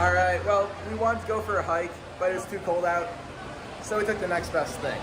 All right, well, we wanted to go for a hike, but it was too cold out, so we took the next best thing.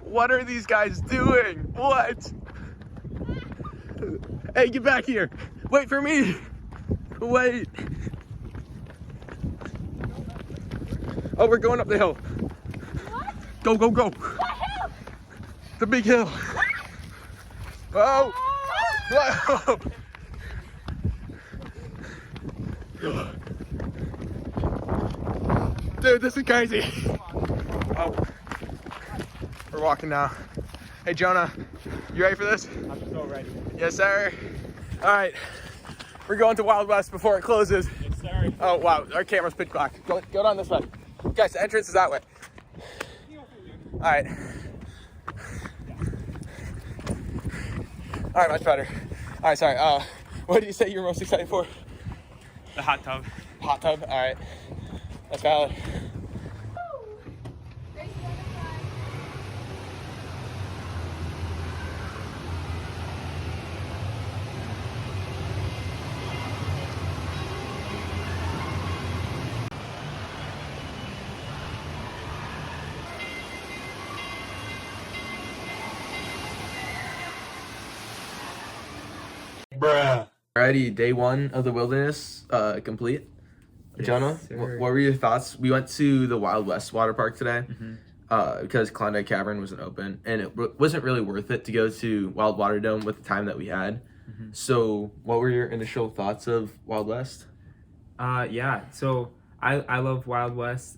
What are these guys doing? What? Hey, get back here. Wait for me. Wait. Oh, we're going up the hill. What? Go, go, go. What hill? The big hill. Oh. Whoa. Dude, this is crazy. Oh. We're walking now. Hey, Jonah, you ready for this? I'm so ready. Yes, sir. All right, we're going to Wild West before it closes. Yes, sir. Oh, wow, our camera's pitch black. Go down this way. Guys, the entrance is that way. All right. All right, much better. All right, sorry. What did you say you were most excited for? The hot tub. Hot tub, all right. That's valid. Bruh. Alrighty, day one of the wilderness complete. Yes, Jonah, sir. what were your thoughts? We went to the Wild West water park today because Klondike Cavern wasn't open, and it wasn't really worth it to go to Wild Waterdome with the time that we had. So, what were your initial thoughts of Wild West? Yeah, so I love Wild West.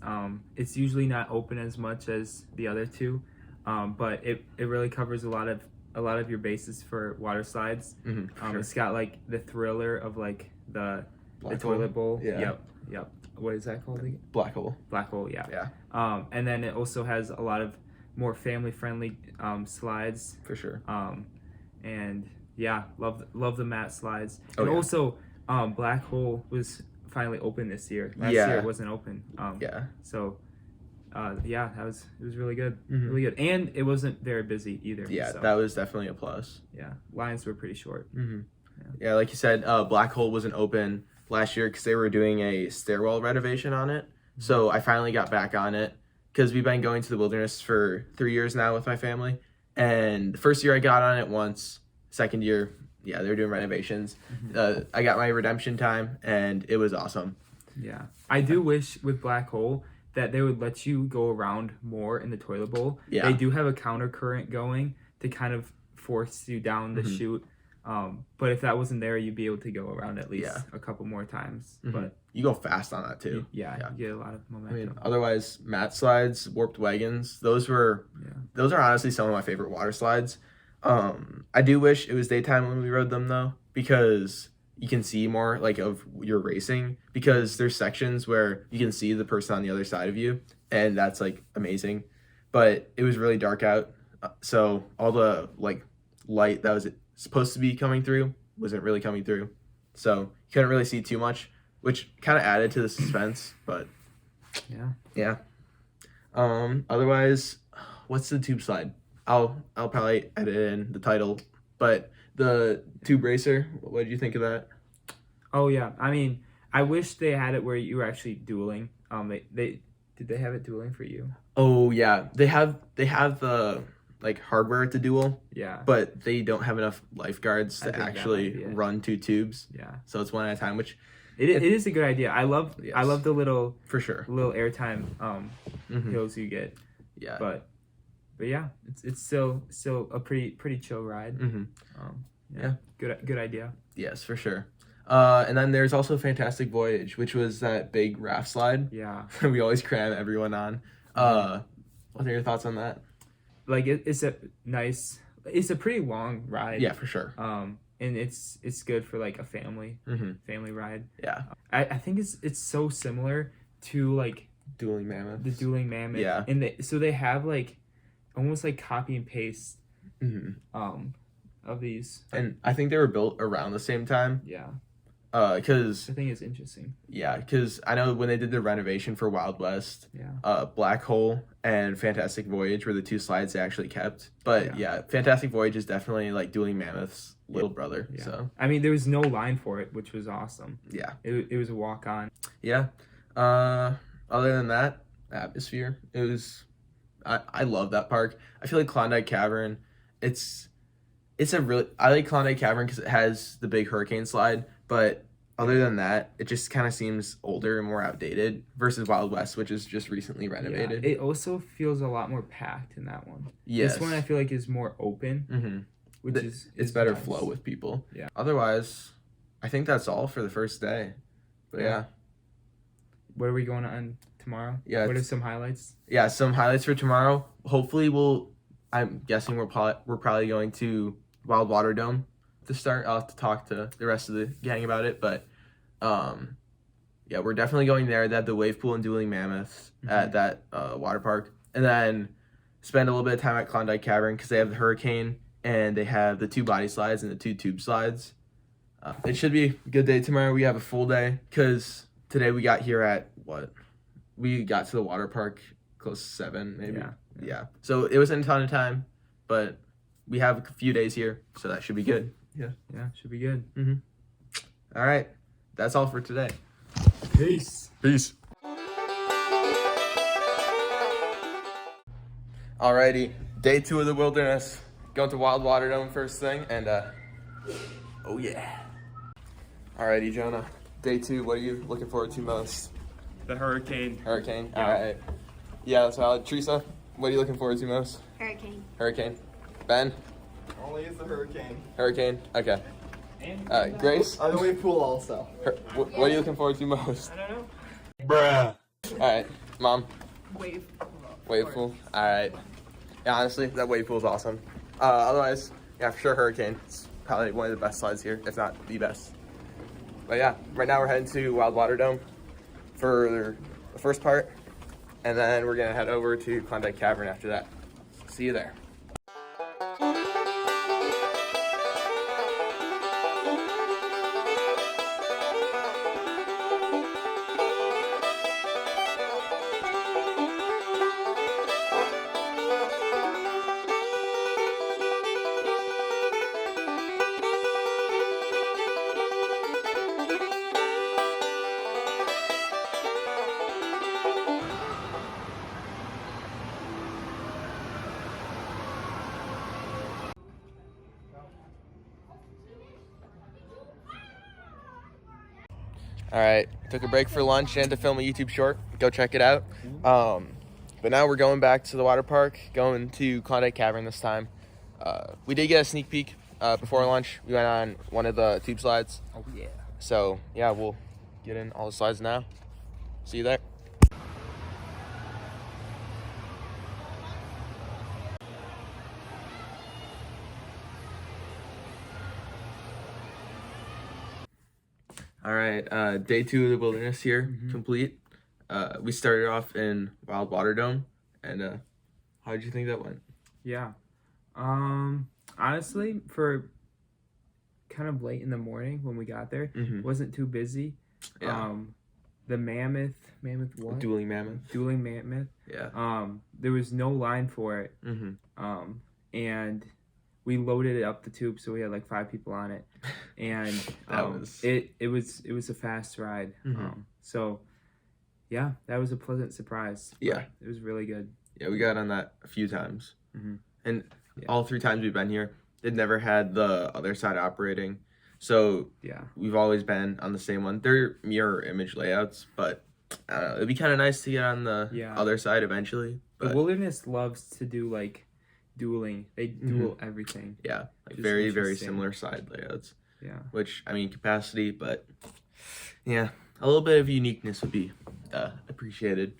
It's usually not open as much as the other two, but it really covers a lot of your bases for water slides. Sure. It's got like the thriller of like the Black toilet hole? bowl. Yeah. Yep. What is that called again? Black hole. Black hole. Yeah. Yeah, And then it also has a lot of more family friendly slides. for sure. And yeah, love the mat slides. Oh, And yeah. also, Black Hole was finally open this year. Last Yeah. year it wasn't open. Yeah. So, yeah, it was really good, Mhm. really good, and it wasn't very busy either. Yeah, so, that was definitely a plus. yeah, lines were pretty short. Yeah, like you said, Black Hole wasn't open last year because they were doing a stairwell renovation on it. So I finally got back on it because we've been going to the wilderness for 3 years now with my family. And the first year I got on it once. Second year, yeah, they were doing renovations. I got my redemption time, and it was awesome. Yeah, I do wish with Black Hole that they would let you go around more in the toilet bowl. Yeah. They do have a counter current going to kind of force you down the chute. But if that wasn't there, you'd be able to go around at least a couple more times. But You go fast on that too. yeah, you get a lot of I momentum. mean, otherwise, mat slides, warped wagons, those are honestly some of my favorite water slides. I do wish it was daytime when we rode them though, because you can see more like of your racing, because there's sections where you can see the person on the other side of you, and that's like amazing. But it was really dark out, so all the like light that was supposed to be coming through wasn't really coming through, so you couldn't really see too much, which kind of added to the suspense. But yeah. Otherwise, what's the tube slide? I'll probably edit in the title, but the tube racer, what did you think of that? Oh yeah, I mean, I wish they had it where you were actually dueling. They did they have it dueling for you? Oh yeah, they have the like hardware to duel, Yeah. but they don't have enough lifeguards I to think that actually might be it. run two tubes, Yeah. so it's one at a time, which It is a good idea. I love the little for sure. airtime Mhm. hills you get. Yeah. But yeah, it's still a pretty chill ride. Mhm. Yeah. Good idea. Yes, for sure. And then there's also Fantastic Voyage, which was that big raft slide. Yeah. We always cram everyone on. What are your thoughts on that? like it's a nice. It's a pretty long ride. Yeah, for sure. And it's good for like a family ride. Yeah. I think it's so similar to like Dueling Mammoth. the Dueling Mammoth. Yeah. And so they have like almost like copy and paste of these. And I think they were built around the same time. Yeah. Because I think it's interesting. Yeah, because I know when they did the renovation for Wild West, Yeah. Black Hole and Fantastic Voyage were the two slides they actually kept. But yeah, Fantastic Voyage is definitely like Dueling Mammoth's little brother. Yeah. So I mean, there was no line for it, which was awesome. yeah, It was a walk on. yeah. Other than that, atmosphere. It was. I love that park. I feel like Klondike Cavern. It's a really. I like Klondike Cavern because it has the big hurricane slide, but other than that, it just kind of seems older and more outdated versus Wild West, which is just recently renovated. Yeah. It also feels a lot more packed in that one. Yes. This one I feel like is more open, which it's better nice. flow with people. Yeah. Otherwise, I think that's all for the first day. But yeah. What are we going on tomorrow? Yeah. What are some highlights? Yeah, some highlights for tomorrow. Hopefully I'm guessing we're probably going to Wild Waterdome to start. I'll have to talk to the rest of the gang about it, but yeah, we're definitely going there. They have the wave pool and Dueling Mammoths at that water park, and then spend a little bit of time at Klondike Cavern because they have the hurricane and they have the 2 body slides and the 2 tube slides. It should be a good day tomorrow. We have a full day because today we got here at we got to the water park close to 7 maybe. Yeah. So it wasn't a ton of time, but we have a few days here, so that should be good. Yeah, should be good. All right, that's all for today. Peace. Alrighty, day 2 of the wilderness. Going to Wild Waterdome first thing, and oh yeah. Alrighty, Jonah. Day 2. What are you looking forward to most? The hurricane. Hurricane. All right. Yeah, that's valid. Teresa, what are you looking forward to most? Hurricane. Ben? Only is the hurricane. Hurricane. Okay. Grace? The wave pool also. What are you looking forward to most? I don't know. Bruh. All right, Mom. Wave pool. All right. Yeah, honestly, that wave pool is awesome. Otherwise, yeah, for sure, hurricane. It's probably one of the best slides here, if not the best. But yeah, right now we're heading to Wild Waterdome for the first part, and then we're gonna head over to Klondike Cavern after that. See you there. All right, took a break for lunch and to film a YouTube short. Go check it out. But now we're going back to the water park, going to Klondike Cavern this time. We did get a sneak peek before lunch. We went on one of the tube slides. Oh yeah. So yeah, we'll get in all the slides now. See you there. All right, day 2 of the wilderness here, complete. We started off in Wild Waterdome, and how did you think that went? Yeah. Honestly, for kind of late in the morning when we got there, it wasn't too busy. Yeah. The mammoth what? Dueling Mammoth. Dueling Mammoth. Yeah. There was no line for it. And we loaded it up the tube, so we had like 5 people on it, and it was a fast ride. So yeah, that was a pleasant surprise. Yeah, it was really good. Yeah, we got on that a few times, and all 3 times we've been here, it never had the other side operating. So yeah, we've always been on the same one. They're mirror image layouts, but I don't know, it'd be kind of nice to get on the other side eventually. But the wilderness loves to do like dueling. They duel everything. Yeah, like very, very similar side layouts. Yeah. Which, I mean, capacity, but yeah, a little bit of uniqueness would be appreciated.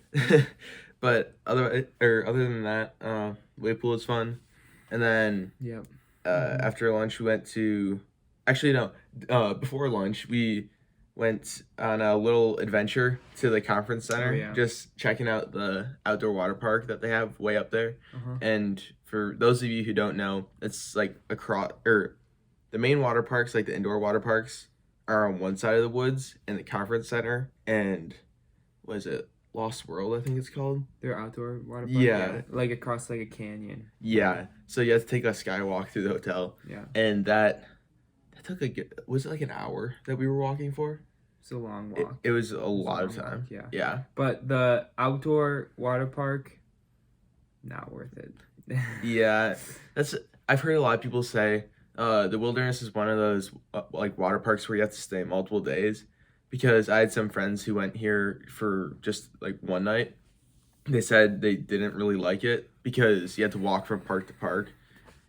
But other than that, wave pool was fun. And then Yep. after lunch, we went to. Actually, no. Before lunch, we went on a little adventure to the conference center, Oh, yeah. just checking out the outdoor water park that they have way up there. Uh-huh. And for those of you who don't know, it's like the main water parks, like the indoor water parks, are on one side of the woods, and the conference center and what is it, Lost World, I think it's called. Their outdoor water park. Yeah. Like across like a canyon. Yeah, so you have to take a skywalk through the hotel, Yeah. and that took was it like an hour that we were walking for? It's a long walk. It was a lot of long time. walk, yeah. Yeah. But the outdoor water park, not worth it. Yeah, I've heard a lot of people say the Wilderness is one of those like water parks where you have to stay multiple days, because I had some friends who went here for just like one night. They said they didn't really like it because you had to walk from park to park,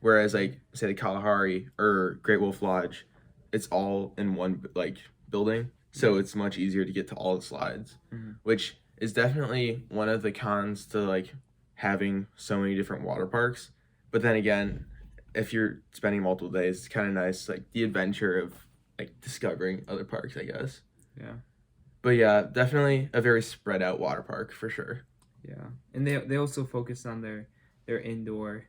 whereas like say the Kalahari or Great Wolf Lodge, it's all in one like building, so it's much easier to get to all the slides, which is definitely one of the cons to like having so many different water parks. But then again, if you're spending multiple days, it's kind of nice, like the adventure of like discovering other parks, I guess. Yeah. But yeah, definitely a very spread out water park for sure. Yeah. And they also focus on their indoor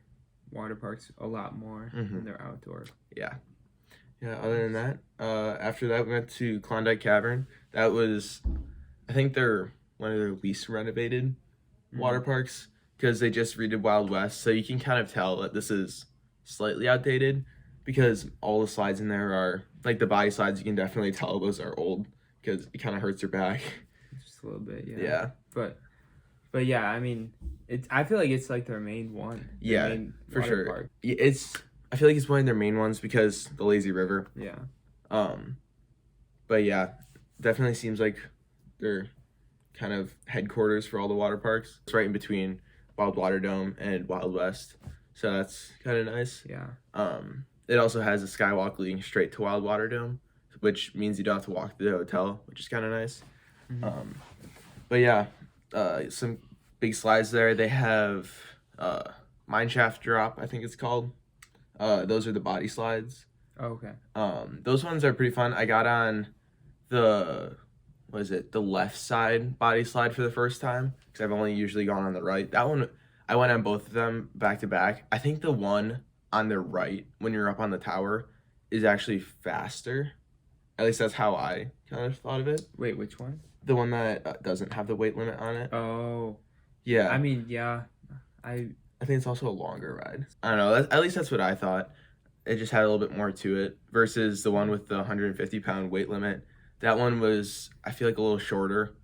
water parks a lot more than their outdoor. Yeah. Other than that, after that we went to Klondike Cavern. That was, I think they're one of their least renovated water parks, because they just redid Wild West, so you can kind of tell that this is slightly outdated, because all the slides in there are like the body slides. You can definitely tell those are old because it kind of hurts your back. Just a little bit, yeah. Yeah. But yeah, I mean, I feel like it's like their main one. Yeah, main for water sure. park. I feel like it's one of their main ones because the lazy river. Yeah. But yeah, definitely seems like they're kind of headquarters for all the water parks. It's right in between Wild Waterdome and Wild West, so that's kind of nice. Yeah. It also has a skywalk leading straight to Wild Waterdome, which means you don't have to walk to the hotel, which is kind of nice. But yeah, some big slides there. They have mine shaft drop, I think it's called. Those are the body slides. Oh, okay. Those ones are pretty fun. I got on the left side body slide for the first time, because I've only usually gone on the right. That one, I went on both of them back to back. I think the one on the right when you're up on the tower is actually faster. At least that's how I kind of thought of it. Wait, which one? The one that doesn't have the weight limit on it. Oh. Yeah. I mean, yeah. I think it's also a longer ride. I don't know. At least that's what I thought. It just had a little bit more to it versus the one with the 150-pound weight limit. That one was, I feel like, a little shorter.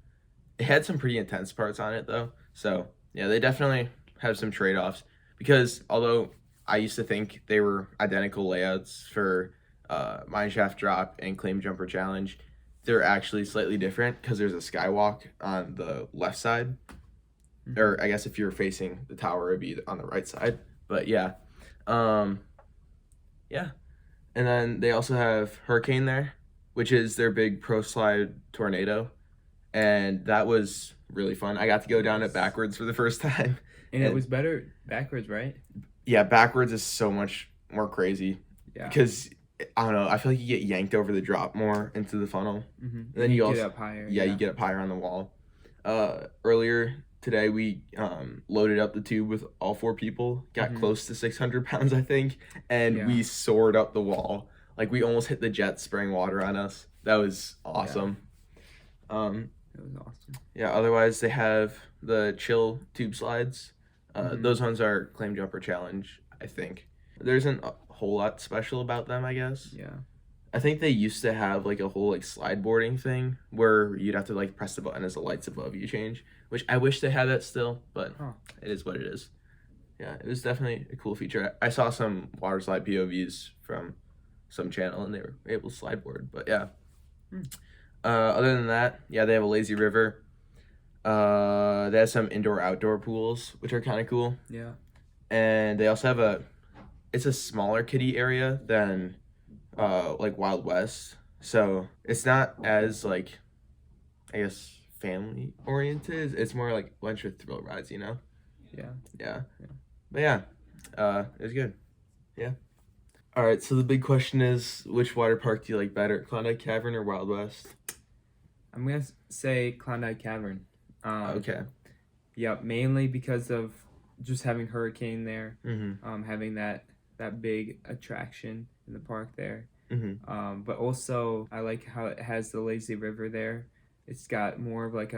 It had some pretty intense parts on it, though. So, yeah, they definitely have some trade-offs. Because although I used to think they were identical layouts for Mineshaft Drop and Claim Jumper Challenge, they're actually slightly different because there's a skywalk on the left side. Or I guess if you're facing the tower, it'd be on the right side. But yeah. Yeah. And then they also have Hurricane there, which is their big pro slide tornado. And that was really fun. I got to go down it backwards for the first time. And it was better backwards, right? Yeah, backwards is so much more crazy. Yeah. Because, I don't know, I feel like you get yanked over the drop more into the funnel. And then you also get up higher. Yeah, you get up higher on the wall. Earlier today, we loaded up the tube with all 4 people, got close to 600 pounds, I think, and we soared up the wall. Like, we almost hit the jet spraying water on us. That was awesome. It was awesome. Yeah, otherwise, they have the chill tube slides. Those ones are Claim Jumper Challenge, I think. There isn't a whole lot special about them, I guess. Yeah. I think they used to have like a whole like slide boarding thing where you'd have to like press the button as the lights above you change, which I wish they had that still, but it is what it is. Yeah, it was definitely a cool feature. I saw some water slide POVs from some channel and they were able to slide board, but yeah. Other than that, yeah, they have a lazy river. They have some indoor outdoor pools, which are kind of cool. Yeah. And they also have it's a smaller kiddie area than like Wild West, so it's not as like, I guess, family oriented. It's more like bunch of thrill rides, you know. Yeah. But yeah, It was good. Yeah. All right. So the big question is, which water park do you like better, Klondike Cavern or Wild West? I'm gonna say Klondike Cavern. Okay. Yeah, mainly because of just having Hurricane there, Mm-hmm. having that big attraction in the park there. Mm-hmm. But also I like how it has the lazy river there. It's got more of like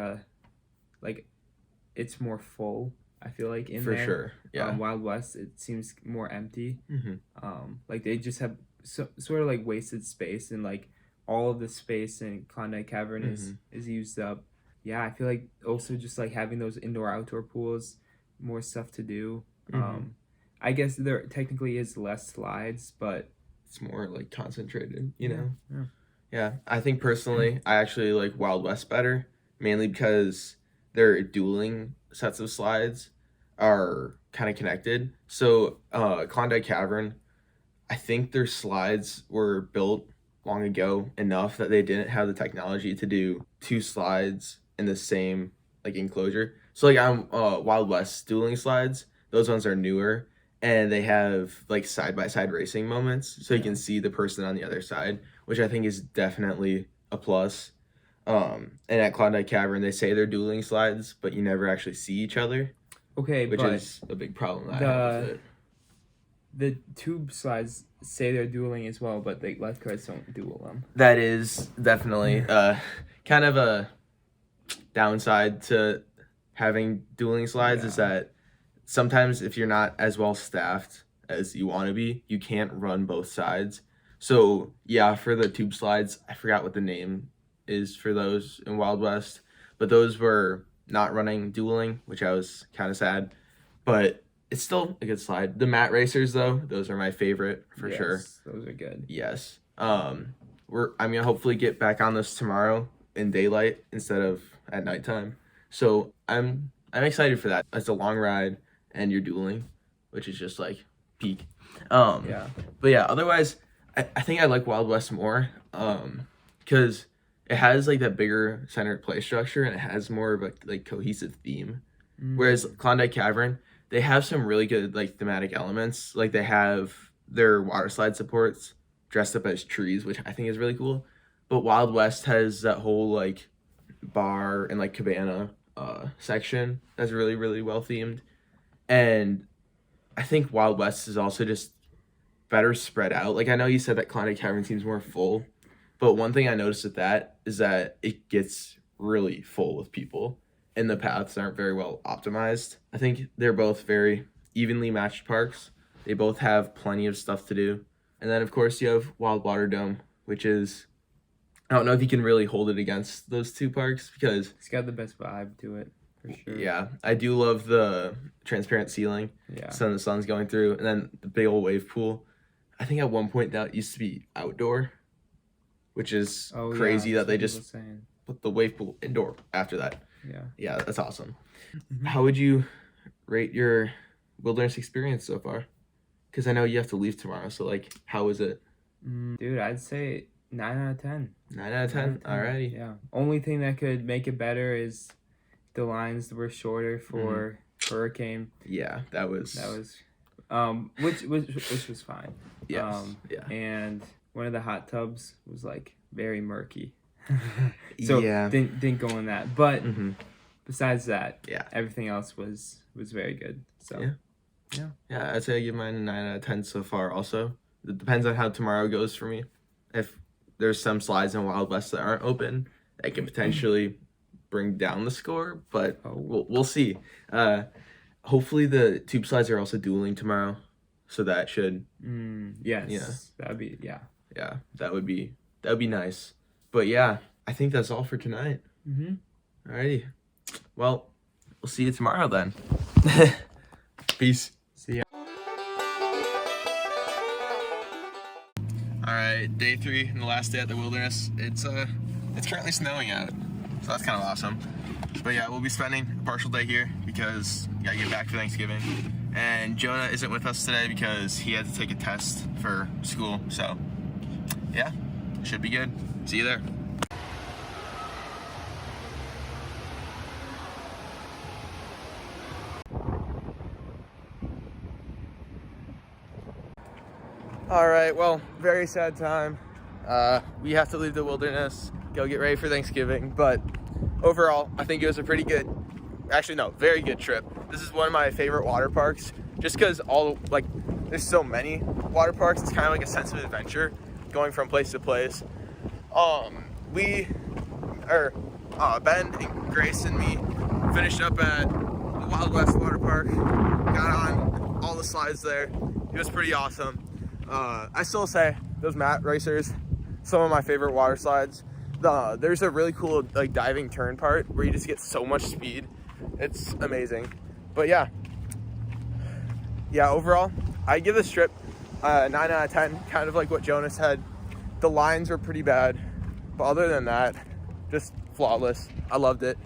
it's more full. I feel like in For there. sure. Yeah. Wild West, it seems more empty. Mm-hmm. Like they just have sort of like wasted space, and like all of the space in Klondike Cavern is used up. Yeah, I feel like also just like having those indoor outdoor pools, more stuff to do. I guess there technically is less slides, but It's more like concentrated, you know? Yeah. Yeah. I think personally, I actually like Wild West better, mainly because their dueling sets of slides are kind of connected. So, Klondike Cavern, I think their slides were built long ago enough that they didn't have the technology to do two slides in the same like enclosure. So like on Wild West dueling slides, those ones are newer and they have like side by side racing moments, so you can see the person on the other side, which I think is definitely a plus. And at Klondike Cavern, they say they're dueling slides, but you never actually see each other, okay, which but is a big problem that I have with it. the tube slides say they're dueling as well, but the lifeguards don't duel them. That is definitely kind of a downside to having dueling slides is that sometimes if you're not as well staffed as you want to be, you can't run both sides. So yeah, for the tube slides, I forgot what the name is for those in Wild West, but those were not running dueling, which I was kind of sad, but it's still a good slide. The mat racers though, those are my favorite for sure. Those are good. Yes. I'm gonna hopefully get back on this tomorrow in daylight instead of at nighttime. So I'm excited for that. It's a long ride and you're dueling, which is just like peak. But yeah, otherwise I think I like Wild West more. Because it has like that bigger centered play structure and it has more of a like cohesive theme. Whereas Klondike Cavern, they have some really good like thematic elements. Like they have their water slide supports dressed up as trees, which I think is really cool. But Wild West has that whole like bar and like cabana section that's really, really well themed. And I think Wild West is also just better spread out. Like I know you said that Klondike Cavern seems more full, but one thing I noticed with that is that it gets really full with people and the paths aren't very well optimized. I think they're both very evenly matched parks. They both have plenty of stuff to do. And then of course you have Waterdome, which is, I don't know if you can really hold it against those two parks because It's got the best vibe to it, for sure. yeah, I do love the transparent ceiling. Yeah. So the sun's going through, and then the big old wave pool. I think at one point that used to be outdoor, which is crazy that they just put the wave pool indoor after that. Yeah, that's awesome. How would you rate your wilderness experience so far? Because I know you have to leave tomorrow, so like, how was it? Dude, I'd say 9 out of 10. 9 out of 10? Alrighty. Yeah. Only thing that could make it better is the lines were shorter for Hurricane. Yeah, that was which was fine. Yes. Yeah. And one of the hot tubs was like very murky. So yeah. didn't go in that. But besides that, yeah, everything else was very good. So yeah, I'd say I give mine a 9 out of 10 so far also. It depends on how tomorrow goes for me. If there's some slides in Wild West that aren't open, that can potentially bring down the score, but we'll see. Hopefully the tube slides are also dueling tomorrow, so that should that'd be that would be nice. But yeah, I think that's all for tonight. Alrighty, well, we'll see you tomorrow then. Peace. See ya. Alright, day 3 and the last day at the wilderness. It's currently snowing out, so that's kind of awesome. But yeah, we'll be spending a partial day here because we gotta get back for Thanksgiving. And Jonah isn't with us today because he had to take a test for school. So yeah, should be good. See you there. All right, well, very sad time. We have to leave the wilderness, go get ready for Thanksgiving, but overall, I think it was a pretty good, actually no, very good trip. This is one of my favorite water parks, just because there's so many water parks. It's kind of like a sense of adventure, going from place to place. Ben and Grace and me finished up at the Wild West Water Park, got on all the slides there. It was pretty awesome. I still say those mat racers, some of my favorite water slides. There's a really cool like diving turn part where you just get so much speed. It's amazing. But yeah, overall, I give this trip 9 out of 10, kind of like what Jonah said. The lines were pretty bad, but other than that, just flawless. I loved it.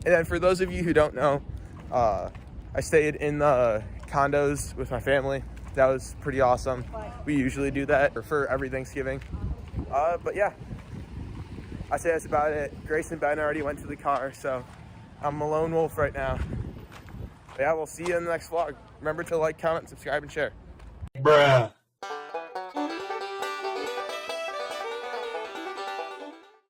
And then for those of you who don't know, I stayed in the condos with my family. That was pretty awesome. We usually do that for every Thanksgiving. But yeah, I say that's about it. Grace and Ben already went to the car, so I'm a lone wolf right now. But yeah, we'll see you in the next vlog. Remember to like, comment, subscribe, and share. Bruh.